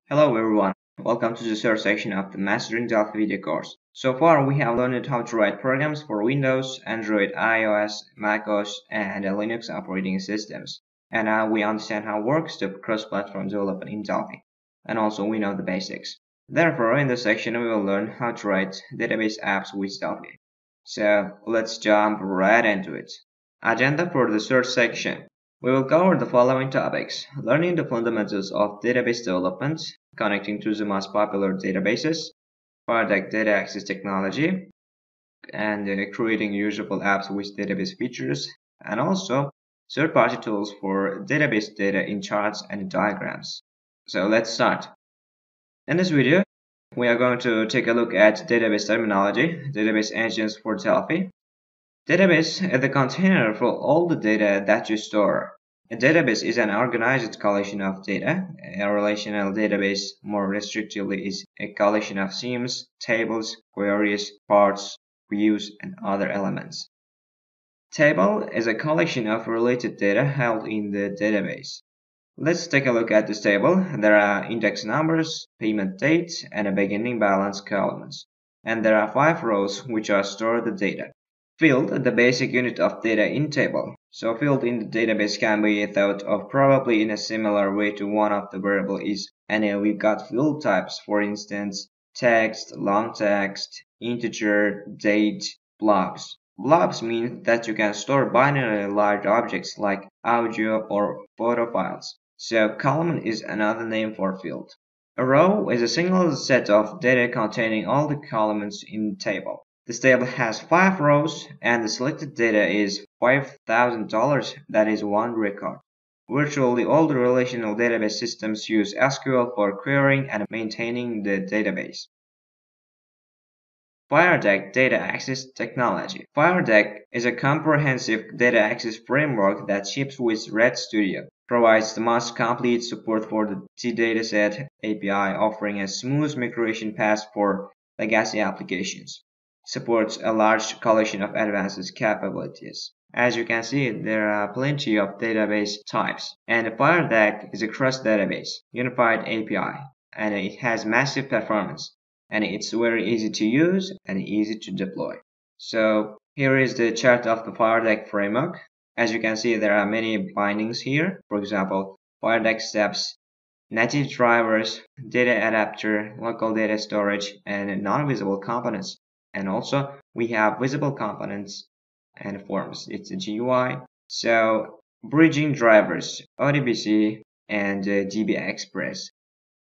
Hello everyone, welcome to the third section of the Mastering Delphi video course. So far we have learned how to write programs for Windows, Android, iOS, macOS, and Linux operating systems. And now we understand how it works to cross-platform development in Delphi. And also we know the basics. Therefore, in this section we will learn how to write database apps with Delphi. So let's jump right into it. Agenda for the third section. We will cover the following topics: learning the fundamentals of database development, connecting to the most popular databases, product data access technology, and creating usable apps with database features, and also third-party tools for database data in charts and diagrams. So let's start. In this video, we are going to take a look at database terminology, database engines for Delphi. Database is the container for all the data that you store. A database is an organized collection of data. A relational database, more restrictively, is a collection of schemas, tables, queries, parts, views, and other elements. Table is a collection of related data held in the database. Let's take a look at this table. There are index numbers, payment date, and a beginning balance columns. And there are 5 rows which are stored the data. Field, the basic unit of data in table. So field in the database can be thought of probably in a similar way to one of the variable is, and we've got field types, for instance, text, long text, integer, date, blobs. Blobs mean that you can store binary large objects like audio or photo files. So column is another name for field. A row is a single set of data containing all the columns in the table. This table has 5 rows and the selected data is $5,000, that is one record. Virtually all the relational database systems use SQL for querying and maintaining the database. FireDeck Data Access Technology. FireDeck is a comprehensive data access framework that ships with Red Studio, provides the most complete support for the T-Dataset API, offering a smooth migration path for legacy applications. Supports a large collection of advanced capabilities. As you can see, there are plenty of database types, and FireDeck is a cross-database, unified API, and it has massive performance. And it's very easy to use and easy to deploy. So here is the chart of the FireDeck framework. As you can see, there are many bindings here. For example, FireDeck steps, native drivers, data adapter, local data storage, and non-visible components. And also we have visible components and forms. It's a GUI. So bridging drivers, ODBC, and DB Express.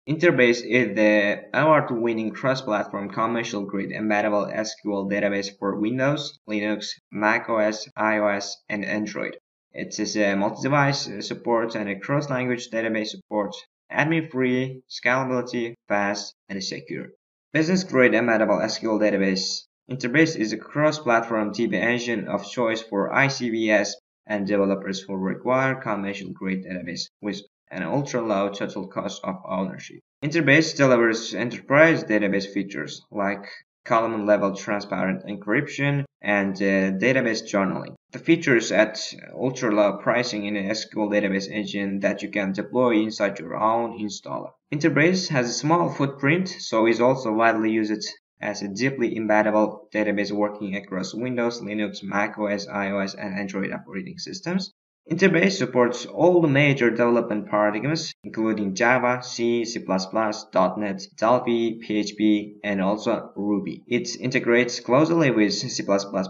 Interbase is the award-winning cross-platform commercial-grade embeddable SQL database for Windows, Linux, macOS, iOS, and Android. It is a multi-device support and a cross-language database support, admin-free, scalability, fast, and secure. Business-grade embeddable SQL database. Interbase is a cross-platform DB engine of choice for ICVS and developers who require commercial-grade database with an ultra-low total cost of ownership. Interbase delivers enterprise database features like column-level transparent encryption and database journaling. The features at ultra-low pricing in an SQL database engine that you can deploy inside your own installer. Interbase has a small footprint, so is also widely used as a deeply embeddable database working across Windows, Linux, macOS, iOS, and Android operating systems. Interbase supports all the major development paradigms, including Java, C, C++, .NET, Delphi, PHP, and also Ruby. It integrates closely with C++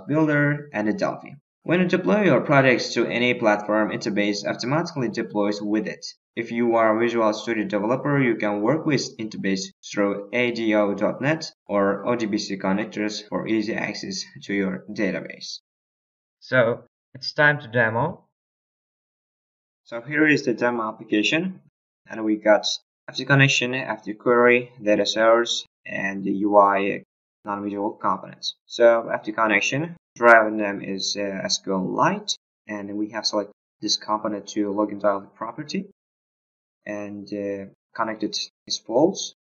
Builder and Delphi. When you deploy your projects to any platform, Interbase automatically deploys with it. If you are a Visual Studio developer, you can work with Interbase through ADO.NET or ODBC connectors for easy access to your database. So it's time to demo. So here is the demo application, and we got FT connection, FT query, data source, and the UI non-visual components. So FT connection, driver name is SQLite, and we have selected this component to login dialog property, and connected is false.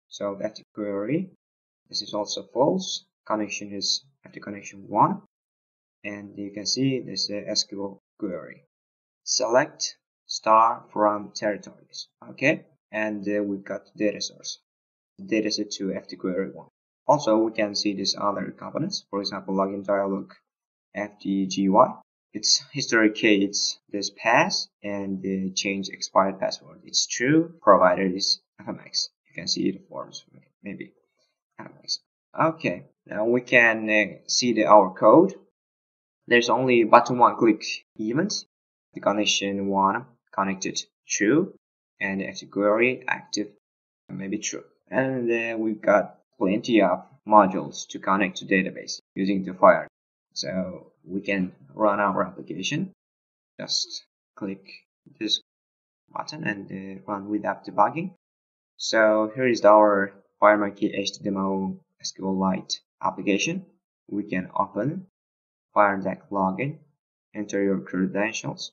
So FT query, this is also false. Connection is FT connection 1, and you can see this SQL query. Select star from territories. Okay, and we've got the data source, the dataset to FTQuery one. Also, we can see these other components, for example, login dialog, FTGY. It's history key, it's this pass, and the change expired password. It's true, provided is FMX. You can see the forms, maybe FMX. Okay, now we can see our code. There's only button one click event, the connection one connected true, and the query active, maybe true. And we've got plenty of modules to connect to database using the Fire. So we can run our application. Just click this button and run without debugging. So here is our FireMonkey HTML SQLite application. We can open FireDeck login, enter your credentials.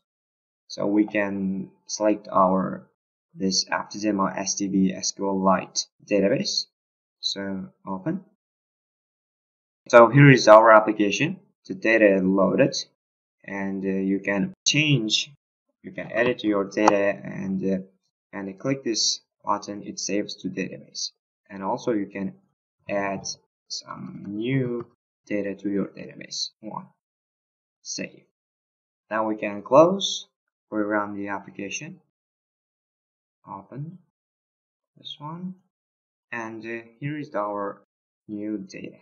So we can select our this HTML STB SQLite database. So open. So here is our application. The data loaded, and you can change, you can edit your data, and click this button. It saves to database, and also you can add some new data to your database. One, save. Now we can close. We run the application. Open this one, and here is our new data.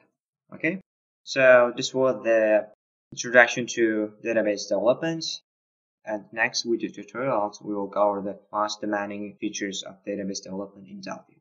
Okay, so this was the introduction to database development, and next with the tutorials we will cover the most demanding features of database development in Delphi.